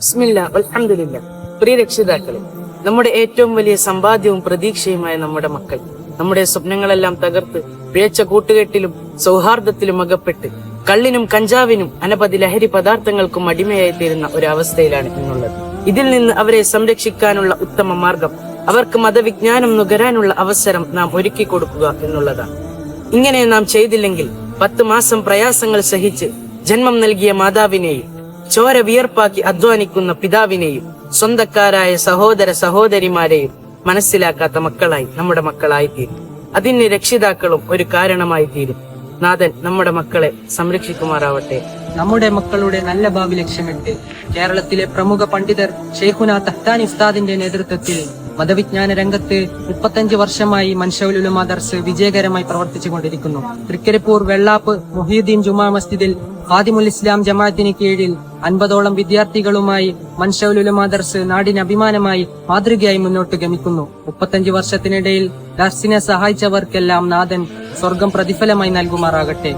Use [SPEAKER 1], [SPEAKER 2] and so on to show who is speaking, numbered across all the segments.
[SPEAKER 1] ബിസ്മില്ലാ അൽഹംദുലില്ലാ. പ്രിയ രക്ഷിതാക്കളെ, നമ്മുടെ ഏറ്റവും വലിയ സമ്പാദ്യവും പ്രതീക്ഷയുമായ നമ്മുടെ മക്കൾ നമ്മുടെ സ്വപ്നങ്ങളെല്ലാം തകർത്ത് പിഴച്ച കൂട്ടുകെട്ടിലും സൗഹാർദ്ദത്തിലും അകപ്പെട്ട് കള്ളിനും കഞ്ചാവിനും അനവധി ലഹരി പദാർത്ഥങ്ങൾക്കും അടിമയായി തീരുന്ന ഒരവസ്ഥയിലാണ് ഇന്നുള്ളത്. ഇതിൽ നിന്ന് അവരെ സംരക്ഷിക്കാനുള്ള ഉത്തമ മാർഗം അവർക്ക് മതവിജ്ഞാനം നുകരാനുള്ള അവസരം നാം ഒരുക്കി കൊടുക്കുക എന്നുള്ളതാണ്. ഇങ്ങനെ നാം ചെയ്തില്ലെങ്കിൽ 10 മാസം പ്രയാസങ്ങൾ സഹിച്ച് ജന്മം നൽകിയ മാതാവിനെയും ചോര വിയർപ്പാക്കി അധ്വാനിക്കുന്ന പിതാവിനെയും സ്വന്തക്കാരായ സഹോദര സഹോദരിമാരെയും മനസ്സിലാക്കാത്ത മക്കളായി നമ്മുടെ മക്കളായി തീരും. അതിന് രക്ഷിതാക്കളും ഒരു കാരണമായി തീരും. നാഥൻ നമ്മുടെ മക്കളെ സംരക്ഷിക്കുമാറാവട്ടെ.
[SPEAKER 2] നമ്മുടെ മക്കളുടെ നല്ല ഭാവി ലക്ഷ്യമിട്ട് കേരളത്തിലെ പ്രമുഖ പണ്ഡിതർ ഷെയ്ഖുന തഹ്താനി ഉസ്താദിന്റെ നേതൃത്വത്തിൽ മതവിജ്ഞാന രംഗത്ത് 35 വർഷമായി മൻശഉൽ ഉലമ ദർസ് വിജയകരമായി പ്രവർത്തിച്ചു കൊണ്ടിരിക്കുന്നു. തൃക്കരിപ്പൂർ വെള്ളാപ്പ് മുഹീദ്ദീൻ ജുമാ മസ്ജിദിൽ ഖാദിമുൽ ഇസ്ലാം ജമാഅത്തിന് കീഴിൽ 50ഓളം വിദ്യാർത്ഥികളുമായി മൻശഉൽ ഉലമ ദർസ് നാടിന് അഭിമാനമായി മാതൃകയായി മുന്നോട്ട് ഗമിക്കുന്നു. 35 വർഷത്തിനിടയിൽ ദർസിനെ സഹായിച്ചവർക്കെല്ലാം നാഥൻ സ്വർഗം പ്രതിഫലമായി നൽകുമാറാകട്ടെ.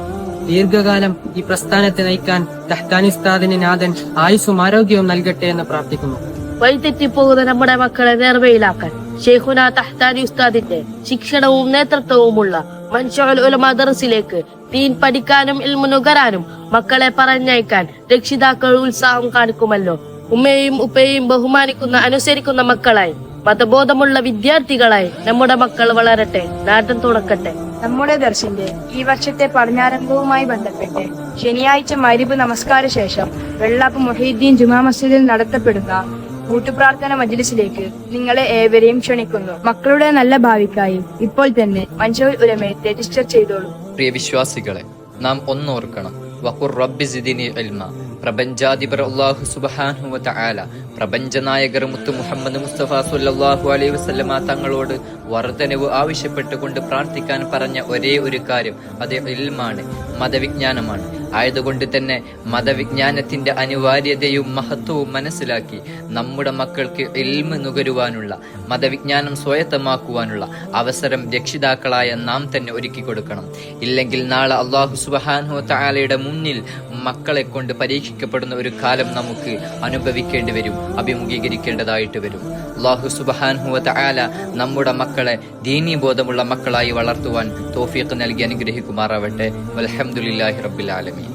[SPEAKER 2] ദീർഘകാലം ഈ പ്രസ്ഥാനത്തെ നയിക്കാൻ തഹ്താനി ഉസ്താദിന് നാഥൻ ആയുസ്സും ആരോഗ്യവും നൽകട്ടെ എന്ന് പ്രാർത്ഥിക്കുന്നു.
[SPEAKER 3] വഴിതെറ്റിപ്പോകുന്ന നമ്മുടെ മക്കളെ നേർവയിലാക്കാൻ ഷെയ്ഖുന തഹ്താനി ഉസ്താദിന്റെ ശിക്ഷണവും നേതൃത്വവുമുള്ള മൻശഉൽ ഉലമ ദർസിലേക്ക് ദീൻ പഠിക്കാനും ഇൽമു നുകരാനും മക്കളെ പറഞ്ഞയക്കാൻ രക്ഷിതാക്കൾ ഉത്സാഹം കാണിക്കുമല്ലോ. ഉമ്മയെയും ഉപ്പയെയും ബഹുമാനിക്കുന്ന അനുസരിക്കുന്ന മക്കളായി മതബോധമുള്ള വിദ്യാർത്ഥികളായി നമ്മുടെ മക്കൾ വളരട്ടെ, നാട്ടം തുറക്കട്ടെ.
[SPEAKER 4] നമ്മുടെ ദർശന്റെ ഈ വർഷത്തെ പഠനാരംഭവുമായി ബന്ധപ്പെട്ട് ശനിയാഴ്ച മഗ്‌രിബ് നമസ്കാര ശേഷം വെള്ളാപ്പ് മുഹീദ്ദീൻ ജുമാ മസ്ജിദിൽ നടത്തപ്പെടുന്ന കൂട്ടുപ്രാർത്ഥന മജ്‌ലിസിലേക്ക് നിങ്ങളെ ഏവരെയും ക്ഷണിക്കുന്നു. മക്കളുടെ നല്ല ഭാവിക്കായി ഇപ്പോൾ തന്നെ മൻശഉൽ ഉലമയെ രജിസ്റ്റർ ചെയ്തോളൂ.
[SPEAKER 5] പ്രിയ വിശ്വാസികളെ, നാം ഒന്നോർക്കണം, വഖുർ റബ്ബി സിദിനി ഇൽമ. പ്രപഞ്ചാധിപർ അല്ലാഹു സുബ്ഹാനഹു വ തആല പ്രപഞ്ചനായകർ മുത്ത് മുഹമ്മദ് മുസ്തഫ സ്വല്ലല്ലാഹു അലൈഹി വസല്ലമ തങ്ങളോട് വർധനവ് ആവശ്യപ്പെട്ടുകൊണ്ട് പ്രാർത്ഥിക്കാൻ പറഞ്ഞ ഒരേ ഒരു കാര്യം അത് ഇൽമാണ്, മതവിജ്ഞാനമാണ്. ആയതുകൊണ്ട് തന്നെ മതവിജ്ഞാനത്തിന്റെ അനിവാര്യതയും മഹത്വവും മനസ്സിലാക്കി നമ്മുടെ മക്കൾക്ക് ഇൽമ നുകരുവാനുള്ള, മതവിജ്ഞാനം സ്വായത്തമാക്കുവാനുള്ള അവസരം രക്ഷിതാക്കളായ നാം തന്നെ ഒരുക്കി കൊടുക്കണം. ഇല്ലെങ്കിൽ നാളെ അല്ലാഹു സുബ്ഹാനഹു വ തആലയുടെ മുന്നിൽ മക്കളെ കൊണ്ട് പരീക്ഷിക്കപ്പെടുന്ന ഒരു കാലം നമുക്ക് അനുഭവിക്കേണ്ടി വരും, അഭിമുഖീകരിക്കേണ്ടതായിട്ട് വരും. അല്ലാഹു സുബ്ഹാനഹു വ തആല നമ്മുടെ മക്കളെ ദീനീ ബോധമുള്ള മക്കളായി വളർത്തുവാൻ തൗഫീഖ് നൽകി അനുഗ്രഹിക്കുമാറാവട്ടെ. വൽഹംദുലില്ലാഹി റബ്ബിൽ ആലമീൻ.